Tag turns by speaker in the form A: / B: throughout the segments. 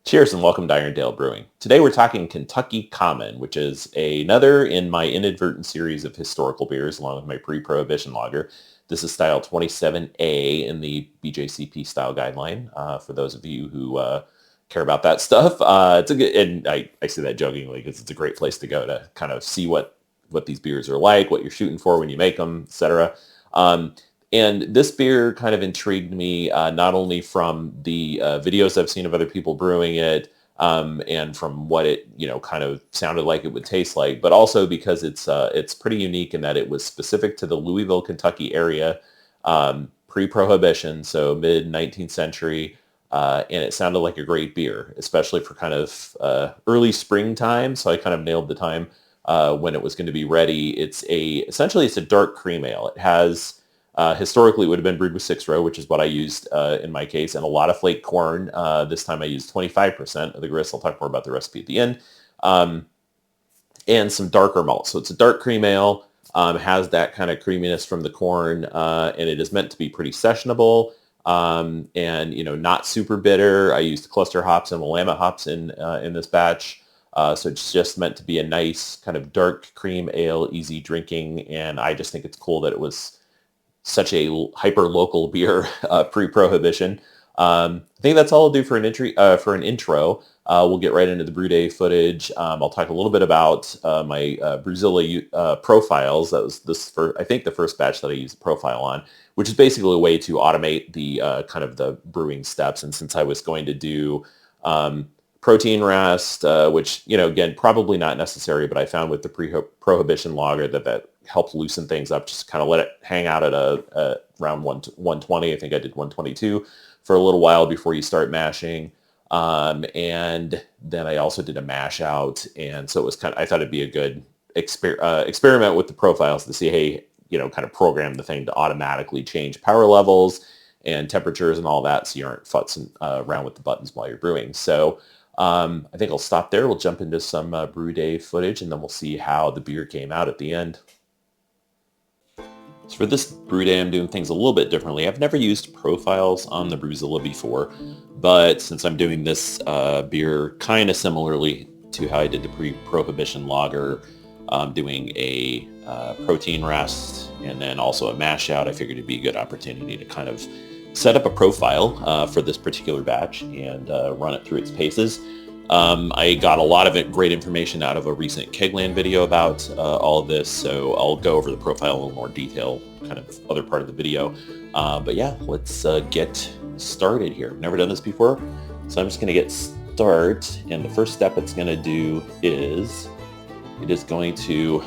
A: Cheers and welcome to Irondale Brewing. Today we're talking Kentucky Common, which is another in my inadvertent series of historical beers along with my pre-Prohibition lager. This is style 27A in the BJCP style guideline. For those of you who care about that stuff, it's a good, and I say that jokingly because it's a great place to go to kind of see what these beers are like, what you're shooting for when you make them, etc. And this beer kind of intrigued me, not only from the videos I've seen of other people brewing it, and from what it, kind of sounded like it would taste like, but also because it's pretty unique in that it was specific to the Louisville, Kentucky area, pre-Prohibition, so mid-19th century, and it sounded like a great beer, especially for kind of early springtime, so I kind of nailed the time when it was going to be ready. Essentially it's a dark cream ale. It has... historically, it would have been brewed with 6-row, which is what I used in my case, and a lot of flake corn. This time I used 25% of the grist. I'll talk more about the recipe at the end. And some darker malt. So it's a dark cream ale, has that kind of creaminess from the corn, and it is meant to be pretty sessionable, and, not super bitter. I used cluster hops and Willamette hops in this batch. So it's just meant to be a nice kind of dark cream ale, easy drinking, and I just think it's cool that it was such a hyper-local beer pre-Prohibition. I think that's all I'll do for an intro. We'll get right into the brew day footage. I'll talk a little bit about my Brewzilla profiles. That was I think the first batch that I used a profile on, which is basically a way to automate the kind of the brewing steps. And since I was going to do protein rest, which, again, probably not necessary, but I found with the pre-Prohibition lager that helped loosen things up, just kind of let it hang out at around 120. I think I did 122 for a little while before you start mashing. And then I also did a mash out. And so it was I thought it'd be a good experiment with the profiles to see, hey, kind of program the thing to automatically change power levels and temperatures and all that, so you aren't futzing around with the buttons while you're brewing. So I think I'll stop there. We'll jump into some brew day footage, and then we'll see how the beer came out at the end. So for this brew day, I'm doing things a little bit differently. I've never used profiles on the Brewzilla before, but since I'm doing this beer kind of similarly to how I did the pre-Prohibition lager, doing a protein rest and then also a mash out, I figured it'd be a good opportunity to kind of set up a profile for this particular batch and run it through its paces. I got a lot of great information out of a recent Kegland video about all of this, so I'll go over the profile in a little more detail, kind of other part of the video. But yeah, let's get started here. I've never done this before, so I'm just going to get start, and the first step it's going to do is it is going to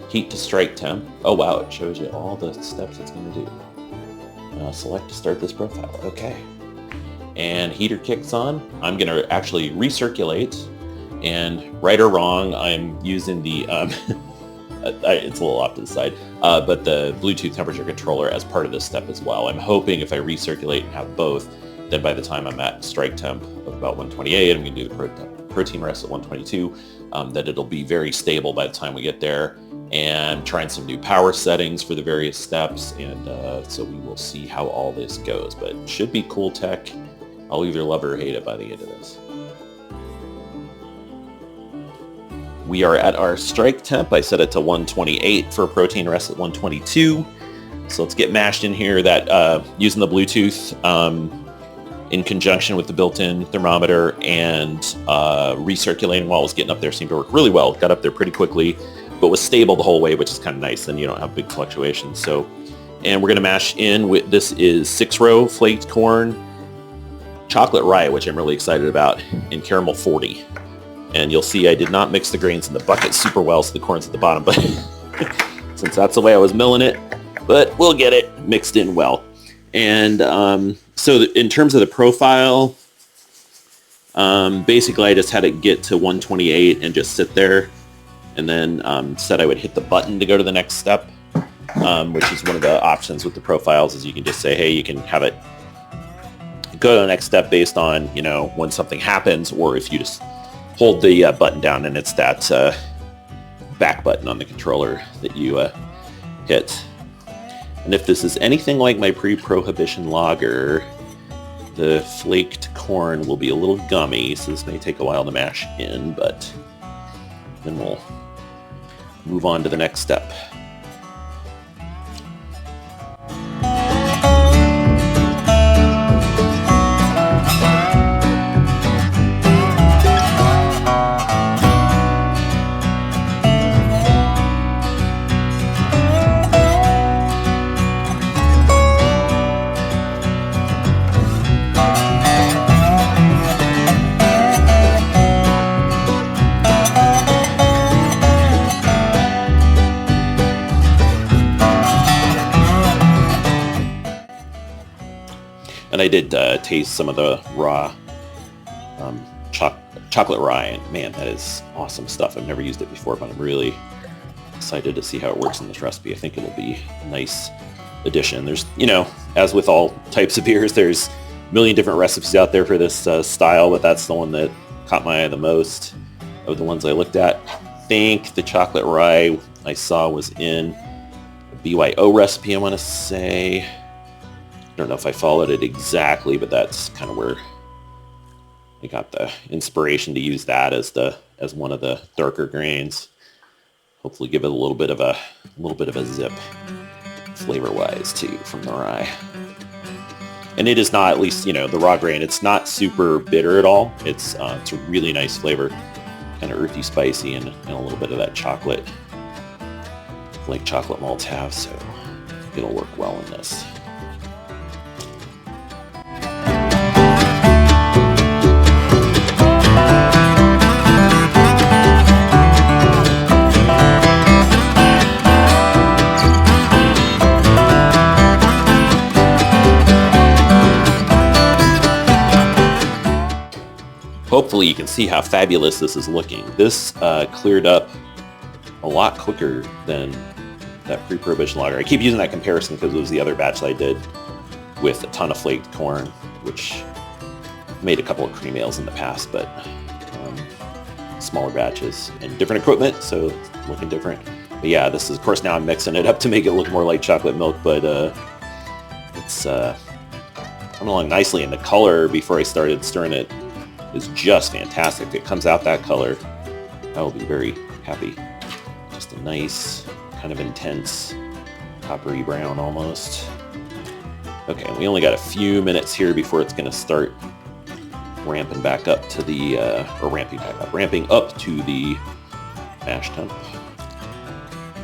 A: heat to strike temp. Oh wow, it shows you all the steps it's going to do. Select to start this profile. Okay. And heater kicks on. I'm going to actually recirculate, and right or wrong, I'm using the, it's a little off to the side, but the Bluetooth temperature controller as part of this step as well. I'm hoping if I recirculate and have both, then by the time I'm at strike temp of about 128, I'm going to do the protein rest at 122, that it'll be very stable by the time we get there. And trying some new power settings for the various steps, and so we will see how all this goes, but it should be cool tech. I'll either love or hate it by the end of this. We are at our strike temp. I set it to 128 for protein rest at 122. So let's get mashed in here. That using the Bluetooth in conjunction with the built-in thermometer and recirculating while it was getting up there seemed to work really well. Got up there pretty quickly, but was stable the whole way, which is kind of nice. Then you don't have big fluctuations. So, and we're going to mash in with, this is 6-row flaked corn, chocolate rye, which I'm really excited about, and caramel 40. And you'll see I did not mix the grains in the bucket super well, so the corn's at the bottom, but since that's the way I was milling it, but we'll get it mixed in well. And so in terms of the profile, basically I just had it get to 128 and just sit there, and then said I would hit the button to go to the next step, which is one of the options with the profiles, is you can just say, hey, you can have it go to the next step based on, when something happens, or if you just hold the button down and it's that back button on the controller that you hit. And if this is anything like my pre-Prohibition lager, the flaked corn will be a little gummy, so this may take a while to mash in, but then we'll move on to the next step. And I did taste some of the raw chocolate rye, and man, that is awesome stuff. I've never used it before, but I'm really excited to see how it works in this recipe. I think it'll be a nice addition. There's, as with all types of beers, there's a million different recipes out there for this style, but that's the one that caught my eye the most of the ones I looked at. I think the chocolate rye I saw was in a BYO recipe, I want to say. I don't know if I followed it exactly, but that's kind of where I got the inspiration to use that as one of the darker grains. Hopefully give it a little bit of a zip flavor-wise too from the rye. And it is not, at least the raw grain, it's not super bitter at all. It's a really nice flavor, kind of earthy, spicy, and a little bit of that chocolate, like chocolate malts have. So it'll work well in this. Hopefully you can see how fabulous this is looking. This cleared up a lot quicker than that pre-prohibition lager. I keep using that comparison because it was the other batch I did with a ton of flaked corn, which made a couple of cream ales in the past, but smaller batches and different equipment, so it's looking different. But yeah, this is, of course, now I'm mixing it up to make it look more like chocolate milk, but it's coming along nicely, and the color before I started stirring it is just fantastic. It comes out that color. I will be very happy. Just a nice, kind of intense, coppery brown almost. Okay, and we only got a few minutes here before it's going to start ramping back up to the, ramping up to the mash temp.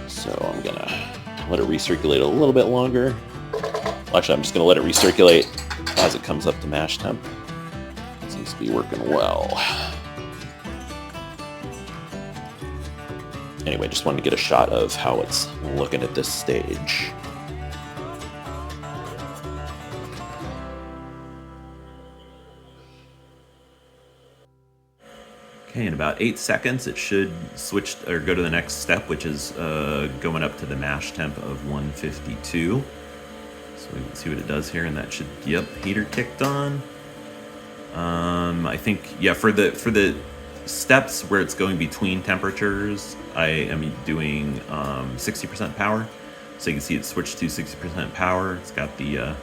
A: So I'm going to let it recirculate a little bit longer. Well, actually, I'm just going to let it recirculate as it comes up to mash temp. Seems to be working well. Anyway, just wanted to get a shot of how it's looking at this stage. Okay, in about 8 seconds, it should switch or go to the next step, which is going up to the mash temp of 152. So we can see what it does here, and that should, yep, heater kicked on. I think, yeah, for the steps where it's going between temperatures, I am doing 60% power. So you can see it switched to 60% power. It's got the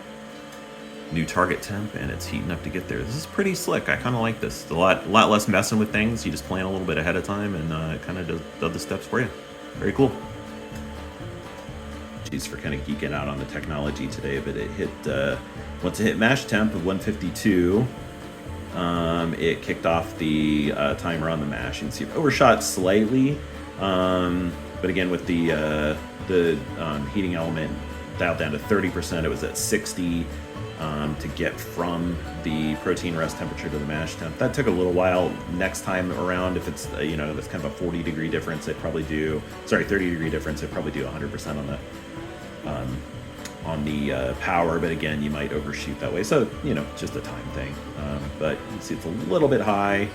A: new target temp, and it's heating up to get there. This is pretty slick. I kind of like this. It's a lot less messing with things. You just plan a little bit ahead of time, and it kind of does the steps for you. Very cool. Jeez, for kind of geeking out on the technology today, but it hit once it hit mash temp of 152. It kicked off the timer on the mash. You can see it overshot slightly, but again, with the heating element dialed down to 30%, it was at 60 to get from the protein rest temperature to the mash temp. That took a little while. Next time around, if it's that's kind of a 40 degree difference, I'd probably do 30 degree difference. I'd probably do 100% on the power, but again, you might overshoot that way. So, just a time thing. But you can see it's a little bit high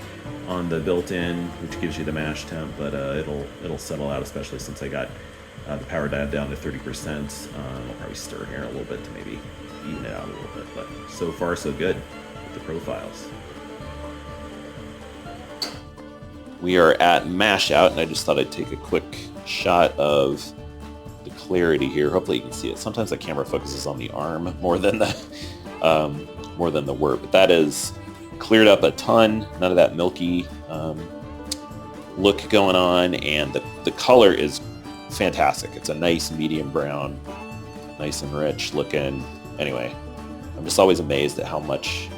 A: on the built-in, which gives you the mash temp, but it'll settle out, especially since I got the power dialed down to 30%. I'll probably stir here a little bit to maybe even it out a little bit, but so far so good with the profiles. We are at mash out, and I just thought I'd take a quick shot of the clarity here. Hopefully you can see it. Sometimes the camera focuses on the arm more than the wort, but that is cleared up a ton. None of that milky look going on, and the color is fantastic. It's a nice medium brown, nice and rich looking. Anyway, I'm just always amazed at how much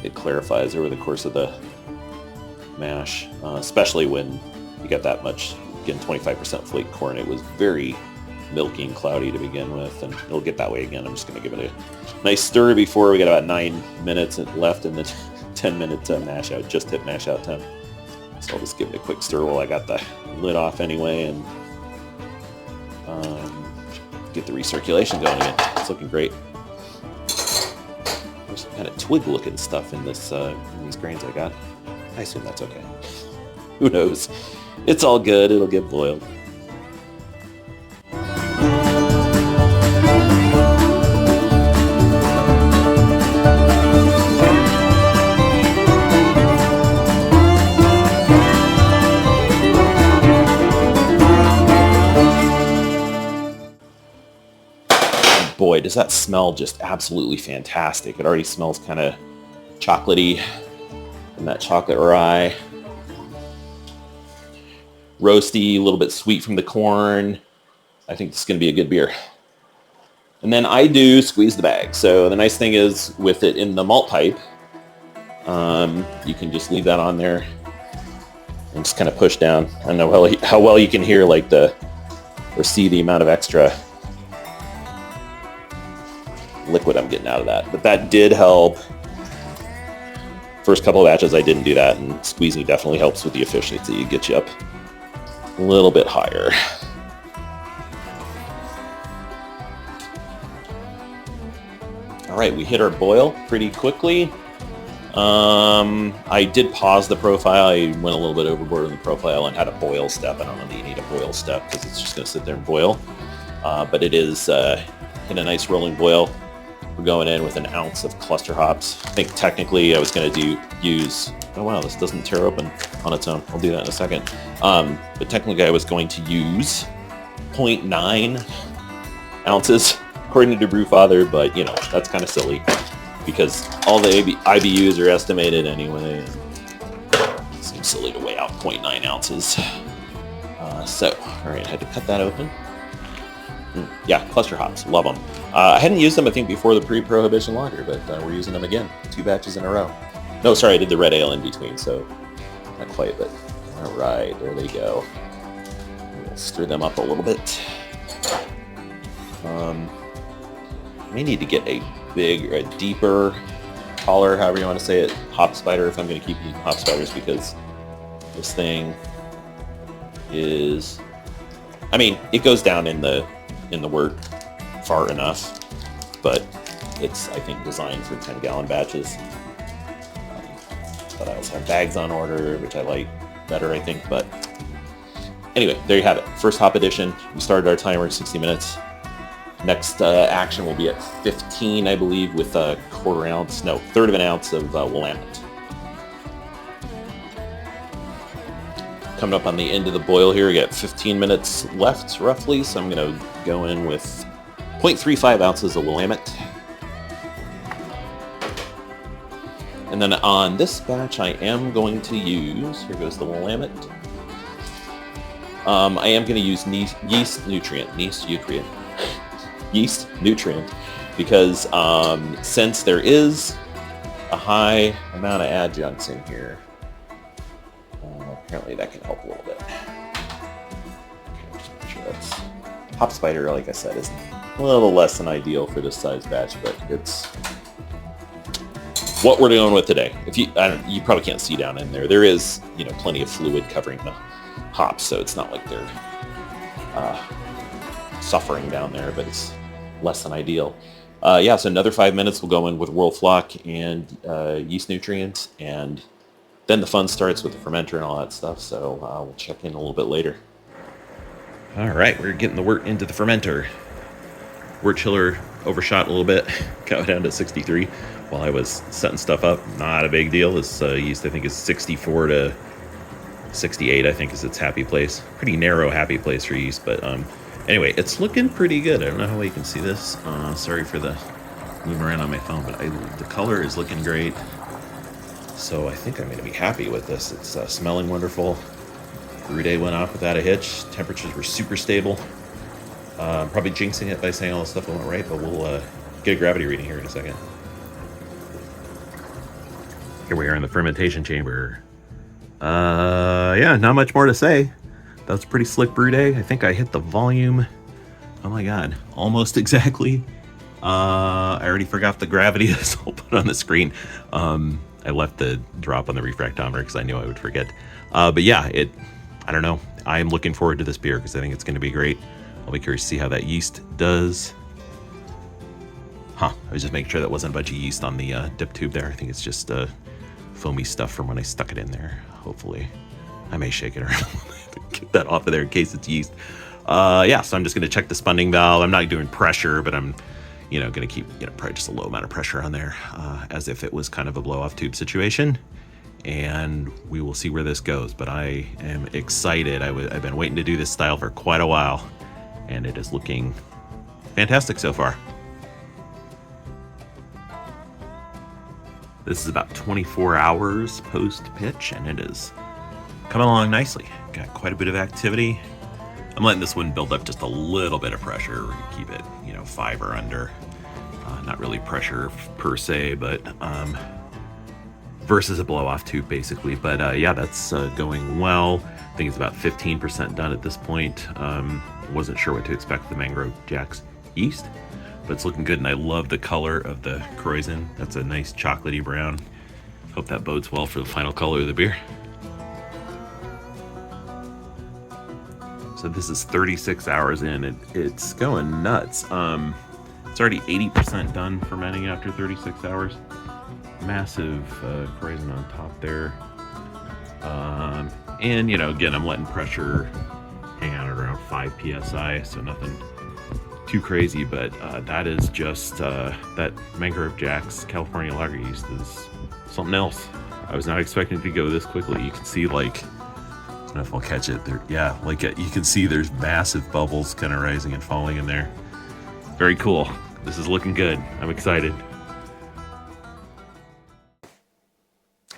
A: it clarifies over the course of the mash, especially when you get that much, again, 25% flake corn. It was very milky and cloudy to begin with, and it'll get that way again. I'm just going to give it a nice stir before we got about 9 minutes left in the 10-minute mash out. Just hit mash out 10. So I'll just give it a quick stir while I got the lid off anyway, and get the recirculation going again. It's looking great. There's some kind of twig-looking stuff in this in these grains I got. I assume that's okay. Who knows? It's all good. It'll get boiled. Boy, does that smell just absolutely fantastic. It already smells kind of chocolatey, and that chocolate rye. Roasty, a little bit sweet from the corn. I think this is going to be a good beer. And then I do squeeze the bag. So the nice thing is with it in the malt pipe, you can just leave that on there and just kind of push down. I don't know how well you can hear or see the amount of extra liquid I'm getting out of that. But that did help. First couple of batches I didn't do that, and squeezing definitely helps with the efficiency. It gets you up a little bit higher. All right, we hit our boil pretty quickly. I did pause the profile. I went a little bit overboard in the profile and had a boil step. I don't know that you need a boil step because it's just going to sit there and boil. But it is in a nice rolling boil. We're going in with an ounce of cluster hops. I think technically I was going to use... Oh wow, this doesn't tear open on its own. I'll do that in a second. But technically I was going to use 0.9 ounces according to Brewfather, but you know, that's kind of silly because all the IBUs are estimated anyway. It seems silly to weigh out 0.9 ounces. All right, I had to cut that open. Yeah, cluster hops, love them. I hadn't used them, I think, before the pre-prohibition lager, but we're using them again, 2 batches in a row. No, sorry, I did the red ale in between, so not quite, but all right, there they go. We'll stir them up a little bit. May need to get a deeper, taller, however you want to say it, hop spider if I'm going to keep using hop spiders, because this thing is, I mean, it goes down in the wort far enough, but it's, I think, designed for 10-gallon batches. But I also have bags on order, which I like better, I think. But anyway, there you have it. First hop edition. We started our timer at 60 minutes. Next action will be at 15, I believe, with a third of an ounce of Willamette. Coming up on the end of the boil here, we got 15 minutes left, roughly, so I'm going to go in with 0.35 ounces of Willamette. And then on this batch, I am going to use, here goes the Willamette, I am going to use yeast nutrient, because since there is a high amount of adjuncts in here, apparently that can help a little bit. Okay, just make sure that's... Hop spider, like I said, is a little less than ideal for this size batch, but it's what we're going with today. If you probably can't see down in there. There is, plenty of fluid covering the hops, so it's not like they're suffering down there, but it's less than ideal. Yeah, so another 5 minutes. We'll go in with World Flock and yeast nutrients, and then the fun starts with the fermenter and all that stuff, so we'll check in a little bit later. All right, we're getting the wort into the fermenter. Wort chiller overshot a little bit, got down to 63 while I was setting stuff up. Not a big deal. This yeast, I think, is 64 to 68, I think, is its happy place. Pretty narrow happy place for yeast, but anyway, it's looking pretty good. I don't know how well you can see this. Sorry for the moving around on my phone, but the color is looking great. So I think I'm going to be happy with this. It's smelling wonderful. Brew day went off without a hitch. Temperatures were super stable. Probably jinxing it by saying all the stuff that went right, but we'll get a gravity reading here in a second. Here we are in the fermentation chamber. Yeah, not much more to say. That was a pretty slick brew day. I think I hit the volume, oh my god, almost exactly. I already forgot the gravity, so I'll put on the screen. I left the drop on the refractometer because I knew I would forget. But yeah, I don't know. I'm looking forward to this beer because I think it's going to be great. I'll be curious to see how that yeast does. I was just making sure that wasn't a bunch of yeast on the dip tube there. I think it's just foamy stuff from when I stuck it in there. Hopefully, I may shake it around to get that off of there in case it's yeast. Yeah, so I'm just going to check the spunding valve. I'm not doing pressure, but I'm, going to keep, probably just a low amount of pressure on there, as if it was kind of a blow-off tube situation. And we will see where this goes. But I am excited. I've been waiting to do this style for quite a while, and it is looking fantastic so far. This is about 24 hours post-pitch, and it is coming along nicely. Got quite a bit of activity. I'm letting this one build up just a little bit of pressure. We're gonna keep it, 5 or under. Not really pressure per se, but versus a blow-off tube, basically. But yeah, that's going well. I think it's about 15% done at this point. Wasn't sure what to expect with the Mangrove Jack's yeast, but it's looking good, and I love the color of the Kreuzen. That's a nice chocolatey brown. Hope that bodes well for the final color of the beer. So this is 36 hours in. It's going nuts. It's already 80% done fermenting after 36 hours. Massive Kreuzen on top there. And, again, I'm letting pressure hang out at around 5 psi, so nothing too crazy, but that is just that Mangrove Jack's California lager yeast is something else. I was not expecting it to go this quickly. You can see, I don't know if I'll catch it there. Yeah, you can see there's massive bubbles kind of rising and falling in there. Very cool. This is looking good. I'm excited.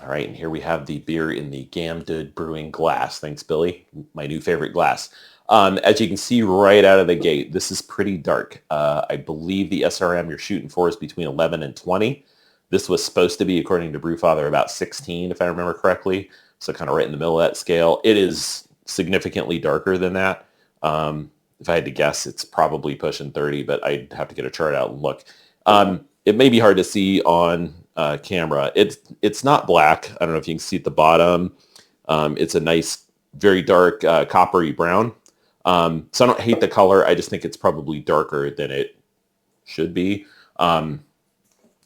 A: All right, and here we have the beer in the Gamdud Brewing glass. Thanks, Billy. My new favorite glass. As you can see right out of the gate, this is pretty dark. I believe the SRM you're shooting for is between 11 and 20. This was supposed to be, according to Brewfather, about 16, if I remember correctly. So kind of right in the middle of that scale. It is significantly darker than that. If I had to guess, it's probably pushing 30, but I'd have to get a chart out and look. It may be hard to see on camera. It's not black. I don't know if you can see at the bottom. It's a nice, very dark coppery brown. So I don't hate the color. I just think it's probably darker than it should be. And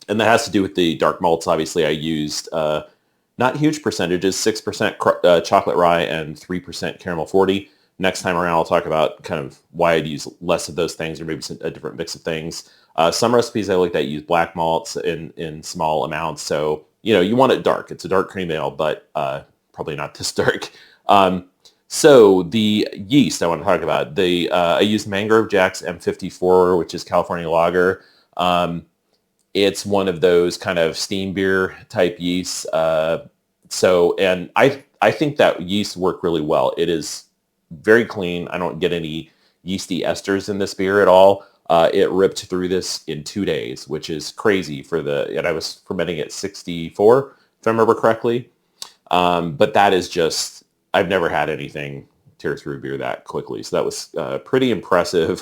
A: that has to do with the dark malts. Obviously, I used not huge percentages, 6% chocolate rye and 3% caramel 40. Next time around, I'll talk about kind of why I'd use less of those things, or maybe a different mix of things. Some recipes I looked at use black malts in small amounts. So, you want it dark. It's a dark cream ale, but probably not this dark. So the yeast I want to talk about, I used Mangrove Jack's M54, which is California lager. It's one of those kind of steam beer type yeasts. And I think that yeast worked really well. It is very clean. I don't get any yeasty esters in this beer at all. It ripped through this in 2 days, which is crazy and I was fermenting at 64, if I remember correctly. But that is just, I've never had anything tear through beer that quickly. So that was pretty impressive.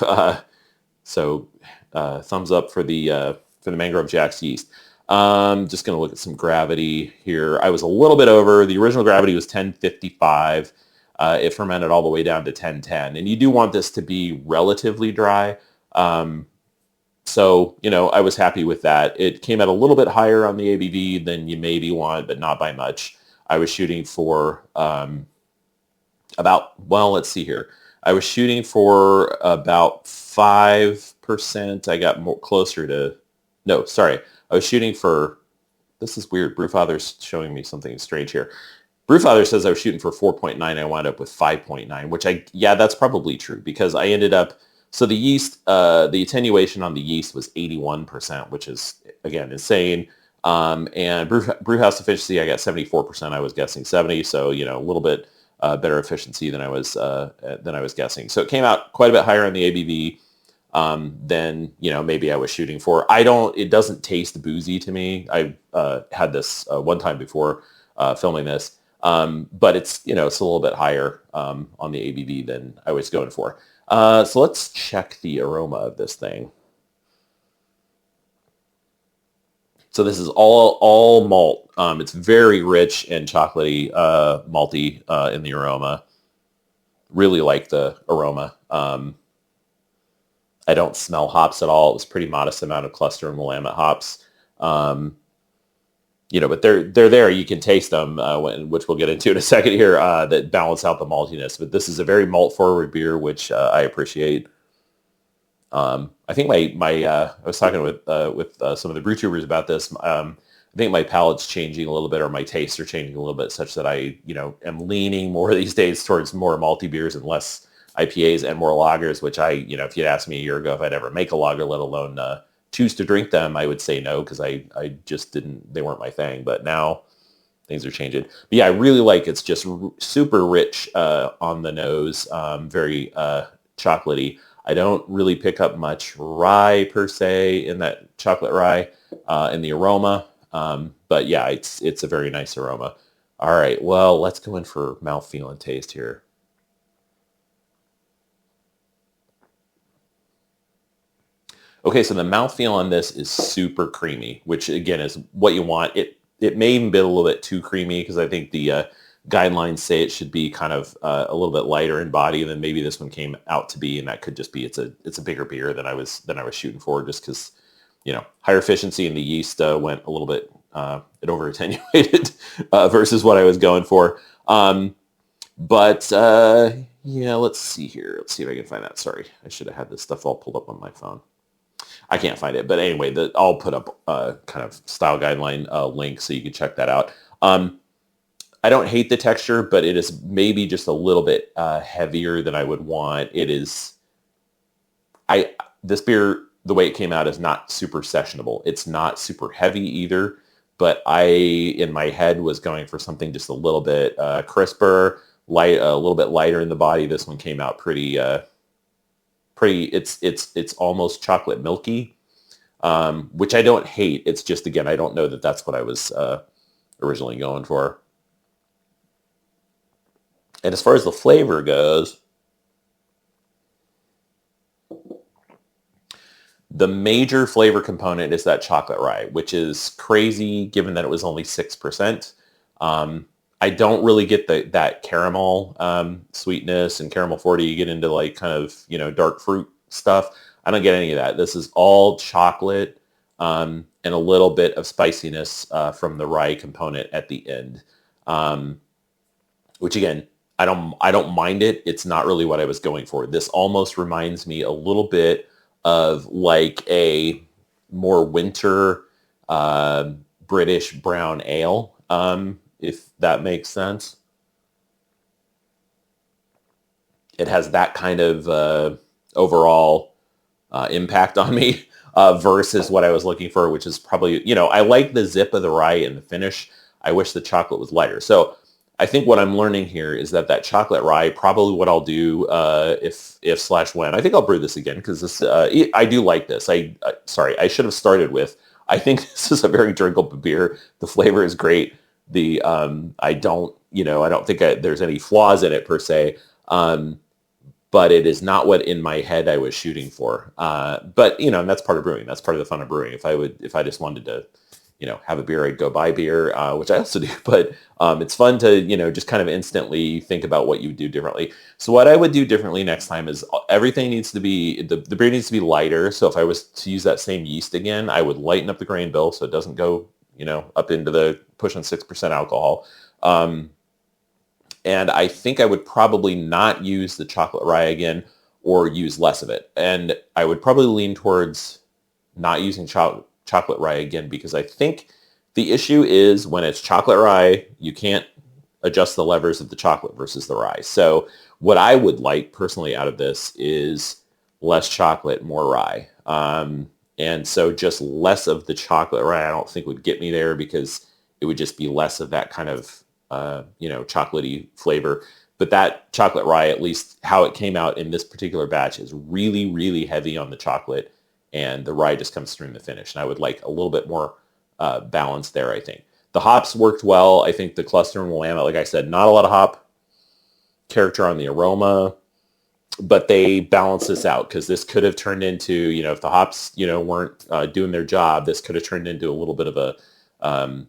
A: So thumbs up for the Mangrove Jack's yeast. Just going to look at some gravity here. I was a little bit over. The original gravity was 1055. It fermented all the way down to 1010. And you do want this to be relatively dry. So, I was happy with that. It came out a little bit higher on the ABV than you maybe want, but not by much. I was shooting for let's see here. I was shooting for about 5%. I got I was shooting for, this is weird. Brewfather's showing me something strange here. Brewfather says I was shooting for 4.9. I wound up with 5.9, which that's probably true because I ended up, so the yeast, the attenuation on the yeast was 81%, which is, again, insane. And brew house efficiency, I got 74%. I was guessing 70, so a little bit better efficiency than I was guessing. So it came out quite a bit higher on the ABV than maybe I was shooting for. It doesn't taste boozy to me. I had this one time before filming this, but it's a little bit higher on the ABV than I was going for. So let's check the aroma of this thing. So this is all malt. It's very rich and chocolatey, malty in the aroma. Really like the aroma. I don't smell hops at all. It was pretty modest amount of cluster and Willamette hops. But they're there. You can taste them, which we'll get into in a second here, that balance out the maltiness. But this is a very malt-forward beer, which I appreciate. I think I was talking with some of the brew tubers about this. I think my palate's changing a little bit, or my tastes are changing a little bit, such that I am leaning more these days towards more malty beers and less IPAs and more lagers. Which if you'd asked me a year ago if I'd ever make a lager, let alone choose to drink them, I would say no, because I just didn't. They weren't my thing. But now things are changing. But yeah, I really like it's just super rich on the nose, very chocolatey. I don't really pick up much rye per se in that chocolate rye in the aroma. But yeah, it's a very nice aroma. All right, well, let's go in for mouthfeel and taste here. Okay, so the mouthfeel on this is super creamy, which again is what you want. It may even be a little bit too creamy because I think the guidelines say it should be kind of a little bit lighter in body than maybe this one came out to be, and that could just be it's a bigger beer than I was shooting for, just because higher efficiency and the yeast went a little bit it over attenuated versus what I was going for. But yeah, let's see here. Let's see if I can find that. Sorry, I should have had this stuff all pulled up on my phone. I can't find it, but anyway, I'll put up kind of style guideline link so you can check that out. I don't hate the texture, but it is maybe just a little bit heavier than I would want. This beer, the way it came out, is not super sessionable. It's not super heavy either, but in my head, was going for something just a little bit crisper, light, a little bit lighter in the body. This one came out pretty. It's almost chocolate milky, which I don't hate. It's just, again, I don't know that that's what I was originally going for. And as far as the flavor goes, the major flavor component is that chocolate rye, which is crazy given that it was only 6%. I don't really get that caramel sweetness and caramel 40. You get into like kind of, dark fruit stuff. I don't get any of that. This is all chocolate and a little bit of spiciness from the rye component at the end, which again, I don't mind it. It's not really what I was going for. This almost reminds me a little bit of like a more winter British brown ale, if that makes sense. It has that kind of overall impact on me versus what I was looking for, which is probably, I like the zip of the rye and the finish. I wish the chocolate was lighter. So I think what I'm learning here is that chocolate rye, probably what I'll do if/when, I think I'll brew this again because this, I do like this. Sorry, I should have started with, I think this is a very drinkable beer. The flavor is great. I don't think there's any flaws in it per se. But it is not what in my head I was shooting for. But and that's part of brewing. That's part of the fun of brewing. If I just wanted to, have a beer, I'd go buy beer, which I also do. But it's fun to, just kind of instantly think about what you would do differently. So what I would do differently next time is everything needs to be, the beer needs to be lighter. So if I was to use that same yeast again, I would lighten up the grain bill so it doesn't go, up into the pushing 6% alcohol. And I think I would probably not use the chocolate rye again or use less of it. And I would probably lean towards not using chocolate rye again because I think the issue is when it's chocolate rye, you can't adjust the levers of the chocolate versus the rye. So what I would like personally out of this is less chocolate, more rye. And so just less of the chocolate rye I don't think would get me there, because it would just be less of that kind of, chocolatey flavor. But that chocolate rye, at least how it came out in this particular batch, is really, really heavy on the chocolate, and the rye just comes through in the finish. And I would like a little bit more balance there, I think. The hops worked well. I think the cluster and Willamette, like I said, not a lot of hop character on the aroma, but they balance this out, because this could have turned into, if the hops, weren't doing their job, this could have turned into a little bit of a, a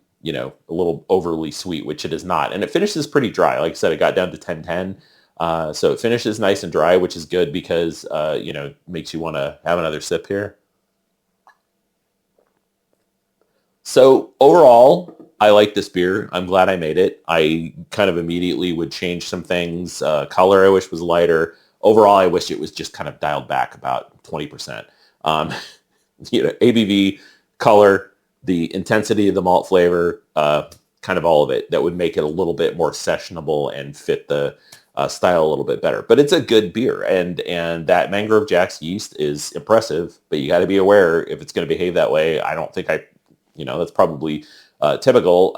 A: little overly sweet, which it is not. And it finishes pretty dry. Like I said, it got down to 10-10. So it finishes nice and dry, which is good, because, makes you want to have another sip here. So overall, I like this beer. I'm glad I made it. I kind of immediately would change some things. Color I wish was lighter. Overall, I wish it was just kind of dialed back about 20%. ABV, color, the intensity of the malt flavor, kind of all of it, that would make it a little bit more sessionable and fit the style a little bit better. But it's a good beer, and that Mangrove Jack's yeast is impressive, but you got to be aware if it's going to behave that way. I don't think that's probably typical,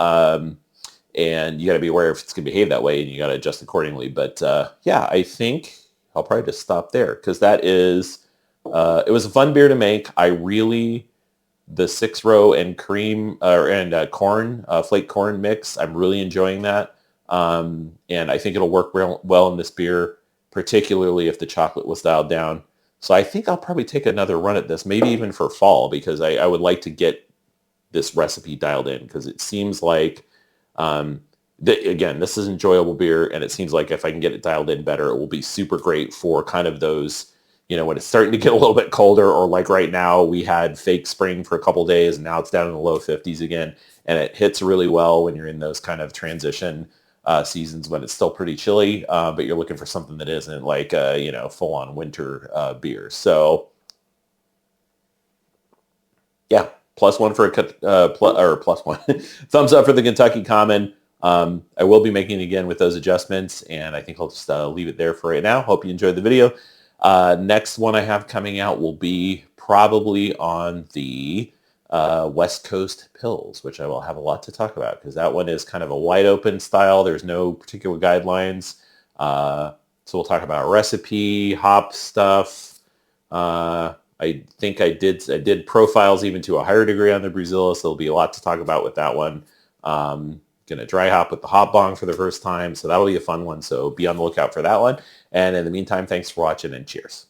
A: and you got to be aware if it's going to behave that way, and you got to adjust accordingly. But I think I'll probably just stop there, because that is, it was a fun beer to make. The 6-row and cream and corn, flake corn mix, I'm really enjoying that. And I think it'll work well in this beer, particularly if the chocolate was dialed down. So I think I'll probably take another run at this, maybe even for fall, because I would like to get this recipe dialed in, because it seems like, again, this is enjoyable beer, and it seems like if I can get it dialed in better, it will be super great for kind of those, when it's starting to get a little bit colder, or like right now, we had fake spring for a couple days, and now it's down in the low 50s again, and it hits really well when you're in those kind of transition seasons when it's still pretty chilly, but you're looking for something that isn't like full-on winter beer. So yeah, +1 for +1 thumbs up for the Kentucky Common. I will be making it again with those adjustments, and I think I'll just leave it there for right now. Hope you enjoyed the video. Next one I have coming out will be probably on the West Coast Pills, which I will have a lot to talk about, because that one is kind of a wide open style. There's no particular guidelines. So we'll talk about recipe, hop stuff. I think I did profiles even to a higher degree on the Brewzilla, so there'll be a lot to talk about with that one. Going to dry hop with the hop bong for the first time, so that'll be a fun one. So be on the lookout for that one. And in the meantime, thanks for watching, and cheers.